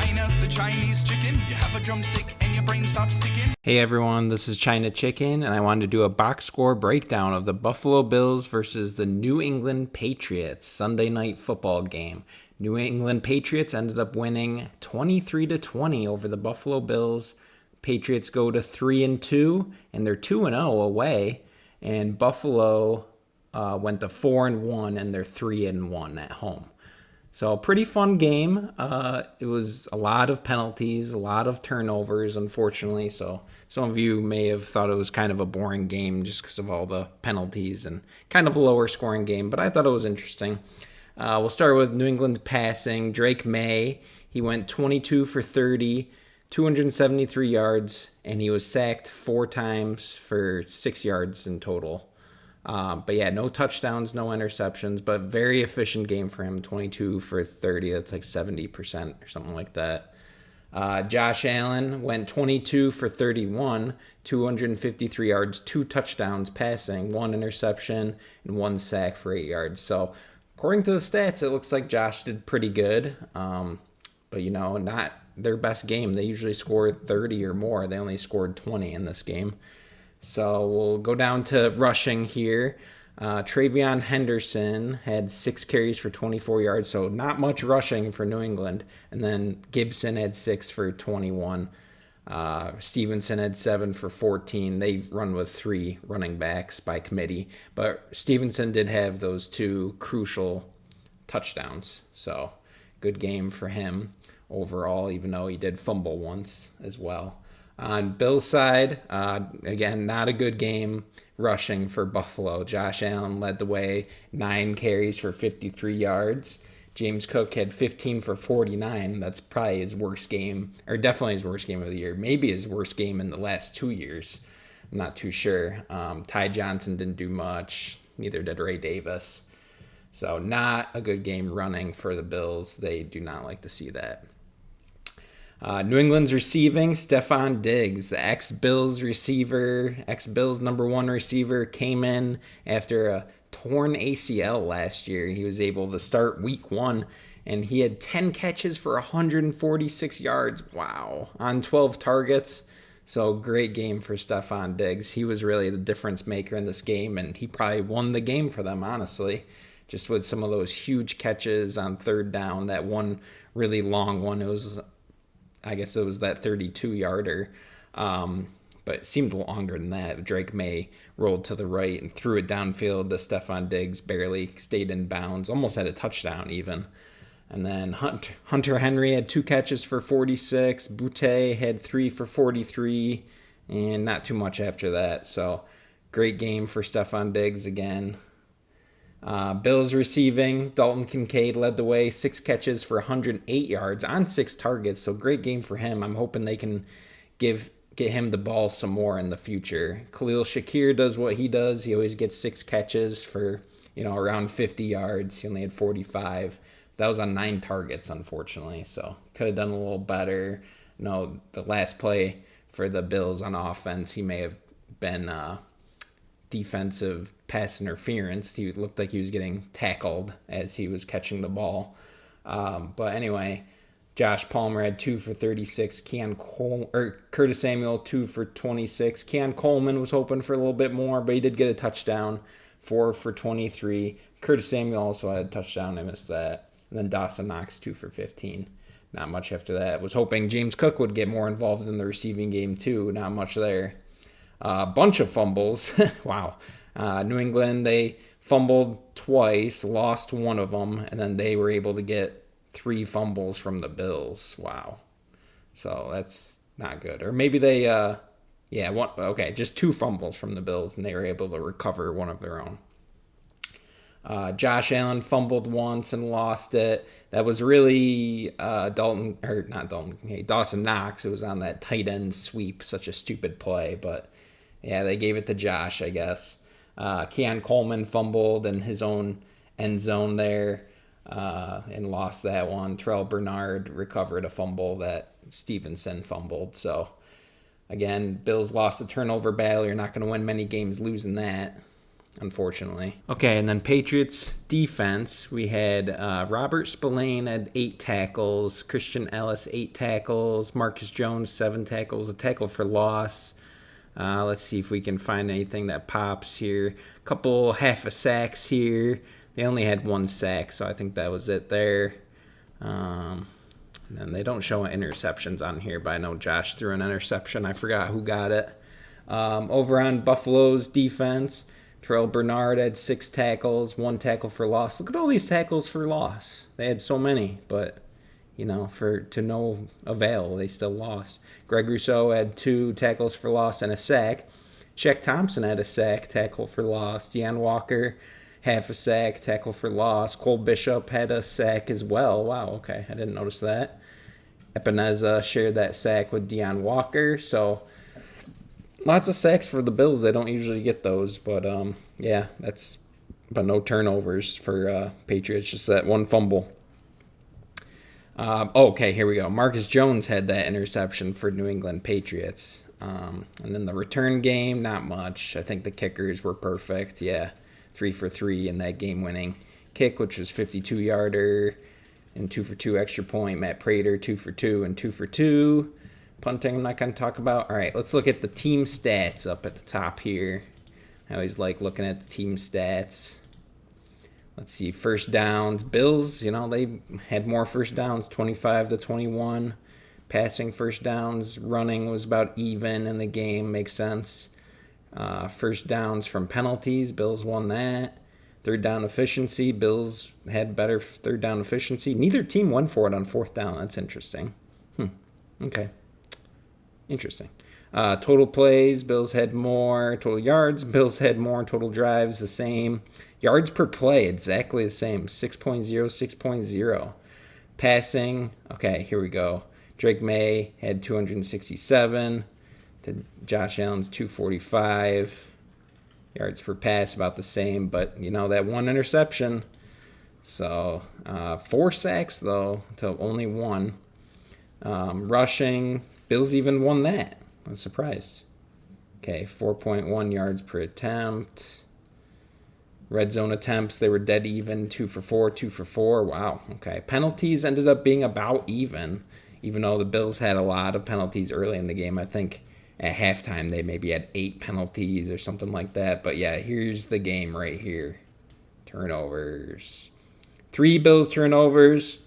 China, the Chinese chicken. You have a drumstick and your brain stops sticking. Hey everyone, this is China Chicken, and I wanted to do a box score breakdown of the Buffalo Bills versus the New England Patriots Sunday night football game. New England Patriots ended up winning 23-20 over the Buffalo Bills. Patriots go to 3-2, and they're 2-0 away, and Buffalo went to 4-1, and they're 3-1 at home. So pretty fun game. It was a lot of penalties, a lot of turnovers, unfortunately. So some of you may have thought it was kind of a boring game just because of all the penalties and kind of a lower scoring game. But I thought it was interesting. We'll start with New England passing. Drake May, he went 22 for 30, 273 yards, and he was sacked 4 times for 6 yards in total. But yeah, no touchdowns, no interceptions, but very efficient game for him. 22 for 30, that's like 70% or something like that. Josh Allen went 22 for 31, 253 yards, 2 touchdowns passing, 1 interception, and 1 sack for 8 yards. So according to the stats, it looks like Josh did pretty good. But, not their best game. They usually score 30 or more. They only scored 20 in this game. So we'll go down to rushing here. Travion Henderson had 6 carries for 24 yards, so not much rushing for New England. And then Gibson had 6 for 21. Stevenson had 7 for 14. They run with 3 running backs by committee. But Stevenson did have those 2 crucial touchdowns. So good game for him overall, even though he did fumble once as well. On Bill's side, again, not a good game rushing for Buffalo. Josh Allen led the way, 9 carries for 53 yards. James Cook had 15 for 49. That's probably his worst game, or definitely his worst game of the year. Maybe his worst game in the last 2 years. I'm not too sure. Ty Johnson didn't do much. Neither did Ray Davis. So not a good game running for the Bills. They do not like to see that. New England's receiving, Stephon Diggs, the ex-Bills number 1 receiver, came in after a torn ACL last year. He was able to start week 1, and he had 10 catches for 146 yards. Wow. On 12 targets. So great game for Stephon Diggs. He was really the difference maker in this game, and he probably won the game for them, honestly. Just with some of those huge catches on third down. That one really long one, I guess it was that 32-yarder, but it seemed longer than that. Drake May rolled to the right and threw it downfield. The Stephon Diggs barely stayed in bounds, almost had a touchdown even. And then Hunter Henry had 2 catches for 46. Boutte had 3 for 43, and not too much after that. So great game for Stephon Diggs again. Bills receiving, Dalton Kincaid led the way, 6 catches for 108 yards on 6 targets, so great game for him. I'm hoping they can get him the ball some more in the future. Khalil Shakir does what he does. He always gets 6 catches for, around 50 yards. He only had 45. That was on 9 targets, unfortunately, so could have done a little better. The last play for the Bills on offense, he may have been defensive pass interference. He looked like he was getting tackled as he was catching the ball. But anyway, Josh Palmer had 2 for 36. Curtis Samuel 2 for 26. Keon Coleman was hoping for a little bit more, but he did get a touchdown, 4 for 23. Curtis Samuel also had a touchdown. I missed that. And then Dawson Knox 2 for 15. Not much after that. Was hoping James Cook would get more involved in the receiving game too. Not much there. A bunch of fumbles. Wow. New England, they fumbled twice, lost one of them, and then they were able to get 3 fumbles from the Bills. Wow. So that's not good. Or maybe they, just 2 fumbles from the Bills, and they were able to recover one of their own. Josh Allen fumbled once and lost it. That was really Dawson Knox. It was on that tight end sweep. Such a stupid play, but yeah, they gave it to Josh, I guess. Keon Coleman fumbled in his own end zone there and lost that one. Terrell Bernard recovered a fumble that Stevenson fumbled. So, again, Bills lost a turnover battle. You're not going to win many games losing that. unfortunately. Okay, and then Patriots defense, we had Robert Spillane had 8 tackles, Christian Ellis 8 tackles, Marcus Jones 7 tackles, a tackle for loss. Let's see if we can find anything that pops here. A couple half a sacks here. They only had 1 sack, so I think that was it there. And they don't show interceptions on here, but I know Josh threw an interception. I forgot who got it. Over on Buffalo's defense, Terrell Bernard had 6 tackles, 1 tackle for loss. Look at all these tackles for loss. They had so many, but to no avail, they still lost. Greg Rousseau had 2 tackles for loss and a sack. Shaq Thompson had a sack, tackle for loss. Deion Walker, half a sack, tackle for loss. Cole Bishop had a sack as well. Wow, okay, I didn't notice that. Epineza shared that sack with Deion Walker. So lots of sacks for the Bills. They don't usually get those, but but no turnovers for Patriots. Just that 1 fumble. Okay, here we go. Marcus Jones had that interception for New England Patriots. And then the return game, not much. I think the kickers were perfect. Yeah, 3 for 3 in that game-winning kick, which was 52-yarder and 2 for 2 extra point. Matt Prater, 2 for 2 and 2 for 2. Punting, I'm not going to talk about. All right, let's look at the team stats up at the top here. I always like looking at the team stats. Let's see, first downs. Bills, they had more first downs, 25 to 21. Passing first downs, running was about even in the game, makes sense. First downs from penalties, Bills won that. Third down efficiency, Bills had better third down efficiency. Neither team went for it on 4th down. That's interesting. Okay. Interesting. Total plays, Bills had more. Total yards, Bills had more. Total drives, the same. Yards per play, exactly the same. 6.0, 6.0. Passing, okay, here we go. Drake May had 267. Josh Allen's 245. Yards per pass, about the same. But, that 1 interception. So, 4 sacks, though, to only 1. Rushing, Bills even won that. I'm surprised. Okay, 4.1 yards per attempt. Red zone attempts, they were dead even. 2 for 4, 2 for 4. Wow, okay. Penalties ended up being about even though the Bills had a lot of penalties early in the game. I think at halftime they maybe had 8 penalties or something like that. But yeah, here's the game right here. Turnovers. 3 Bills turnovers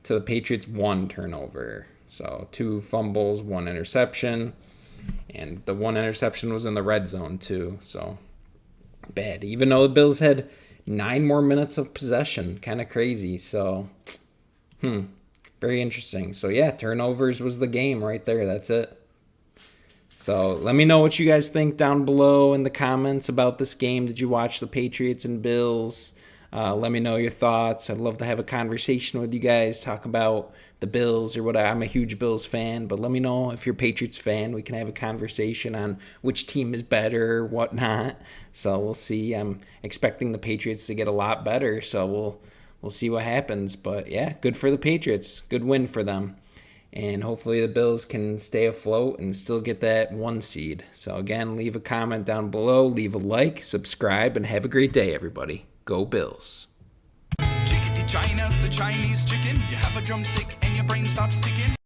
to the Patriots 1 turnover. So 2 fumbles, 1 interception. And the 1 interception was in the red zone too. So bad. Even though the Bills had 9 more minutes of possession. Kind of crazy. So, very interesting. So yeah, turnovers was the game right there. That's it. So let me know what you guys think down below in the comments about this game. Did you watch the Patriots and Bills? Let me know your thoughts. I'd love to have a conversation with you guys, talk about the Bills or what. I'm a huge Bills fan, but let me know if you're a Patriots fan. We can have a conversation on which team is better or whatnot. So we'll see. I'm expecting the Patriots to get a lot better, so we'll see what happens. But yeah, good for the Patriots. Good win for them. And hopefully the Bills can stay afloat and still get that 1 seed. So again, leave a comment down below, leave a like, subscribe, and have a great day, everybody. Go Bills. Chickadee China, the Chinese chicken. You have a drumstick and your brain stops sticking.